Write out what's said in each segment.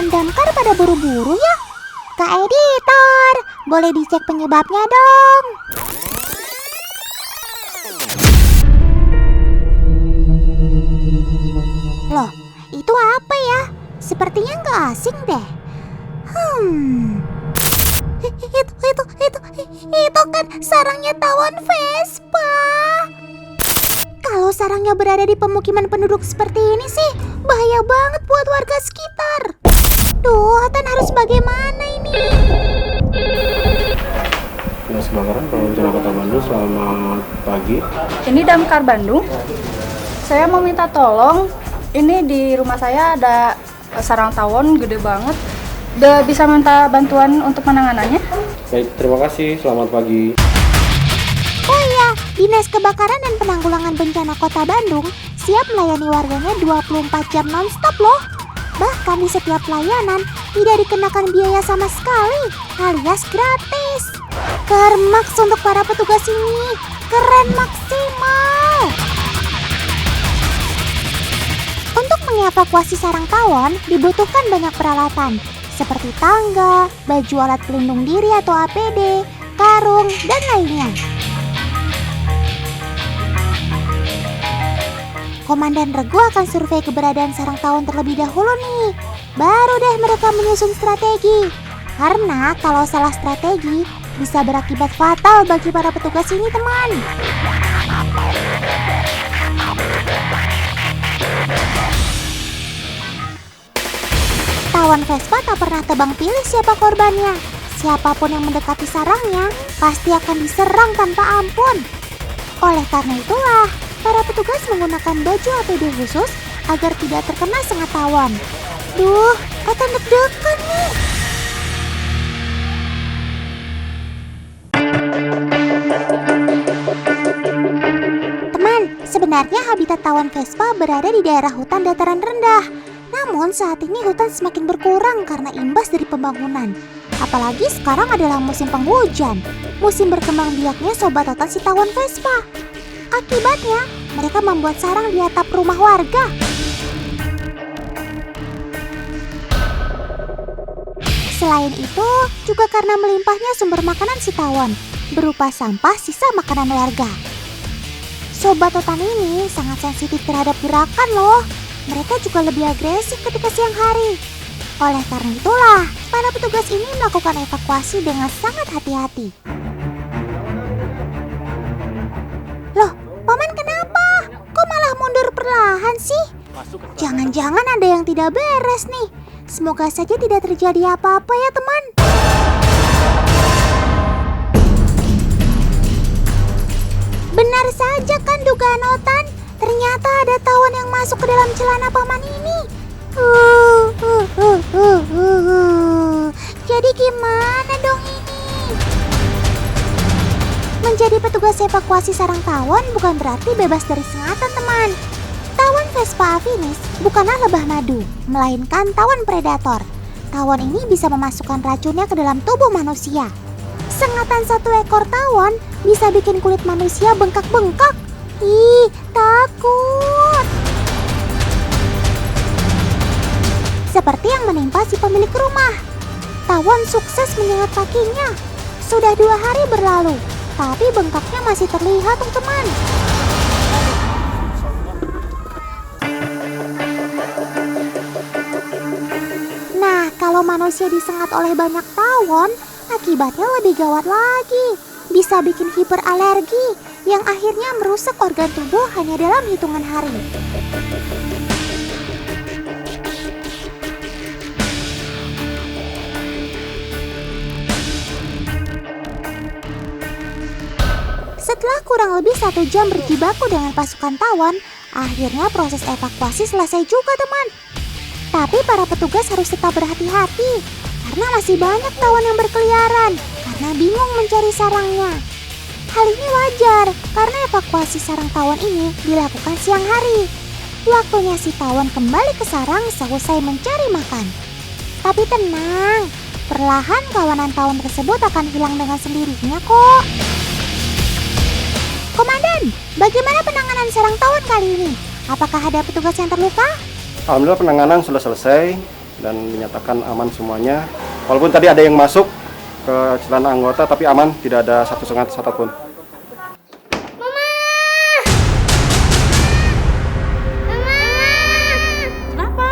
teman-teman damkar pada buru-buru ya? Kak Editor, boleh dicek penyebabnya dong. Loh, itu apa ya? Sepertinya nggak asing deh. Itu kan sarangnya tawon Vespa. Kalau sarangnya berada di pemukiman penduduk seperti ini sih, bahaya banget buat warga sekitar. Duh, Tan harus bagaimana ini? Dinas Kebakaran Pemerintah Kota Bandung, selamat pagi. Ini Damkar Bandung. Saya mau minta tolong. Ini di rumah saya ada sarang tawon gede banget. Bisa minta bantuan untuk penanganannya? Baik, terima kasih. Selamat pagi. Oh iya, Dinas Kebakaran dan Penanggulangan Bencana Kota Bandung siap melayani warganya 24 jam non-stop loh. Bahkan di setiap pelayanan tidak dikenakan biaya sama sekali, alias gratis. Kermaks untuk para petugas ini, keren maksimal. Untuk mengevakuasi sarang tawon dibutuhkan banyak peralatan, seperti tangga, baju alat pelindung diri atau APD, karung, dan lainnya. Komandan Regu akan survei keberadaan sarang tawon terlebih dahulu nih. Baru deh mereka menyusun strategi. Karena kalau salah strategi, bisa berakibat fatal bagi para petugas ini, teman. Tawon Vespa tak pernah tebang pilih siapa korbannya. Siapapun yang mendekati sarangnya, pasti akan diserang tanpa ampun. Oleh karena itulah, para petugas menggunakan baju APD khusus agar tidak terkena sengat tawon. Duh, Otan deg-degan nih. Teman, sebenarnya habitat tawon Vespa berada di daerah hutan dataran rendah. Namun saat ini hutan semakin berkurang karena imbas dari pembangunan. Apalagi sekarang adalah musim penghujan. Musim berkembang biaknya sobat Otan si tawon Vespa. Akibatnya, mereka membuat sarang di atap rumah warga. Selain itu, juga karena melimpahnya sumber makanan si tawon, berupa sampah sisa makanan warga. Sobat Otan ini sangat sensitif terhadap gerakan loh. Mereka juga lebih agresif ketika siang hari. Oleh karena itulah, para petugas ini melakukan evakuasi dengan sangat hati-hati. Loh, Paman kenapa? Kok malah mundur perlahan sih? Jangan-jangan ada yang tidak beres nih. Semoga saja tidak terjadi apa-apa ya teman. Benar saja kan dugaan Otan. Ternyata ada tawon yang masuk ke dalam celana Paman ini. Jadi gimana dong ini? Menjadi petugas evakuasi sarang tawon bukan berarti bebas dari sengatan, teman. Tawon Vespa afinis bukanlah lebah madu, melainkan tawon predator. Tawon ini bisa memasukkan racunnya ke dalam tubuh manusia. Sengatan satu ekor tawon bisa bikin kulit manusia bengkak-bengkak. Ih, takut. Seperti yang menimpa si pemilik rumah. Tawon sukses menyengat kakinya. Sudah 2 hari berlalu, tapi bengkaknya masih terlihat, teman. Nah, kalau manusia disengat oleh banyak tawon, akibatnya lebih gawat lagi. Bisa bikin hiperalergi, yang akhirnya merusak organ tubuh hanya dalam hitungan hari. Setelah kurang lebih 1 jam berjibaku dengan pasukan tawon, akhirnya proses evakuasi selesai juga, teman. Tapi para petugas harus tetap berhati-hati, karena masih banyak tawon yang berkeliaran, karena bingung mencari sarangnya. Hal ini wajar, karena evakuasi sarang tawon ini dilakukan siang hari. Waktunya si tawon kembali ke sarang selesai mencari makan. Tapi tenang, perlahan kawanan tawon tersebut akan hilang dengan sendirinya kok. Komandan, bagaimana penanganan sarang tawon kali ini? Apakah ada petugas yang terluka? Alhamdulillah penanganan sudah selesai dan dinyatakan aman semuanya. Walaupun tadi ada yang masuk ke celana anggota, tapi aman, tidak ada satu sengat satupun. Kenapa?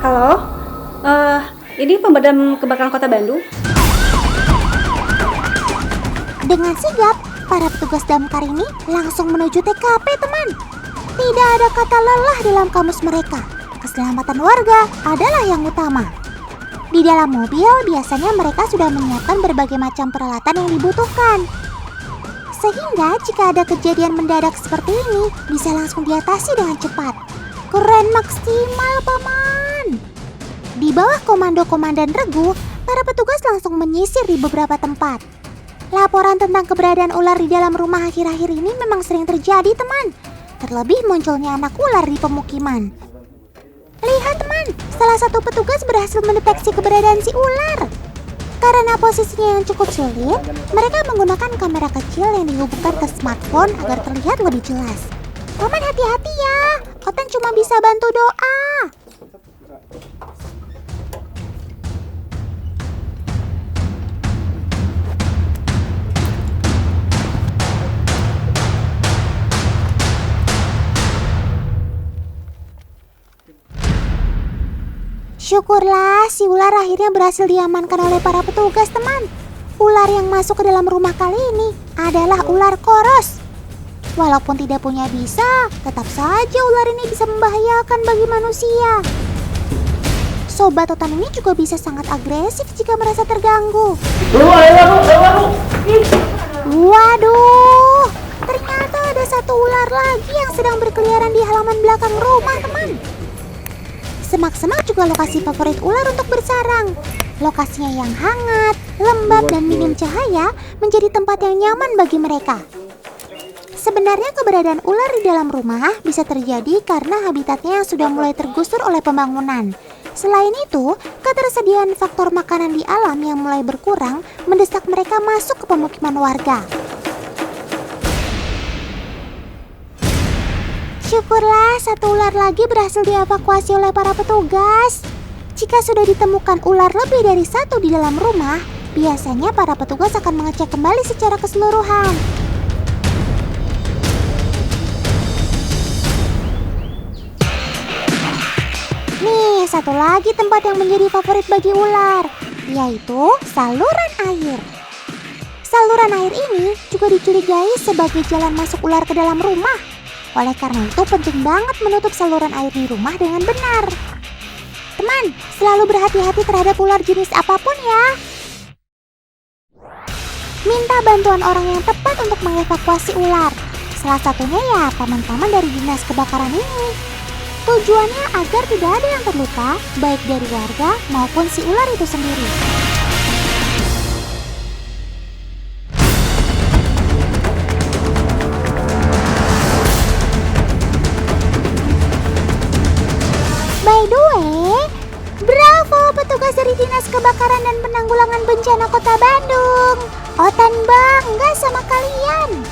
Halo, ini pemadam kebakaran Kota Bandung. Dengan sigap, para petugas damkar ini langsung menuju TKP, teman. Tidak ada kata lelah dalam kamus mereka. Keselamatan warga adalah yang utama. Di dalam mobil, biasanya mereka sudah menyiapkan berbagai macam peralatan yang dibutuhkan. Sehingga jika ada kejadian mendadak seperti ini, bisa langsung diatasi dengan cepat. Keren maksimal, Paman! Di bawah komando Komandan Regu, para petugas langsung menyisir di beberapa tempat. Laporan tentang keberadaan ular di dalam rumah akhir-akhir ini memang sering terjadi, teman. Terlebih munculnya anak ular di pemukiman. Lihat, teman, salah satu petugas berhasil mendeteksi keberadaan si ular. Karena posisinya yang cukup sulit, mereka menggunakan kamera kecil yang dihubungkan ke smartphone agar terlihat lebih jelas. Paman, hati-hati ya, Otan cuma bisa bantu doa. Syukurlah si ular akhirnya berhasil diamankan oleh para petugas, teman. Ular yang masuk ke dalam rumah kali ini adalah ular koros. Walaupun tidak punya bisa, tetap saja ular ini bisa membahayakan bagi manusia. Sobat Otan ini juga bisa sangat agresif jika merasa terganggu. Waduh, ternyata ada satu ular lagi yang sedang berkeliaran di halaman belakang rumah, teman. Semak-semak juga lokasi favorit ular untuk bersarang. Lokasinya yang hangat, lembab, dan minim cahaya menjadi tempat yang nyaman bagi mereka. Sebenarnya keberadaan ular di dalam rumah bisa terjadi karena habitatnya yang sudah mulai tergusur oleh pembangunan. Selain itu, ketersediaan faktor makanan di alam yang mulai berkurang mendesak mereka masuk ke pemukiman warga. Syukurlah satu ular lagi berhasil dievakuasi oleh para petugas. Jika sudah ditemukan ular lebih dari satu di dalam rumah, biasanya para petugas akan mengecek kembali secara keseluruhan. Nih, satu lagi tempat yang menjadi favorit bagi ular, yaitu saluran air. Saluran air ini juga dicurigai sebagai jalan masuk ular ke dalam rumah. Oleh karena itu penting banget menutup saluran air di rumah dengan benar. Teman, selalu berhati-hati terhadap ular jenis apapun ya. Minta bantuan orang yang tepat untuk mengevakuasi ular. Salah satunya ya paman-paman dari dinas kebakaran ini. Tujuannya agar tidak ada yang terluka, baik dari warga maupun si ular itu sendiri. By the way, bravo petugas dari Dinas Kebakaran dan Penanggulangan Bencana Kota Bandung. Otan bangga sama kalian.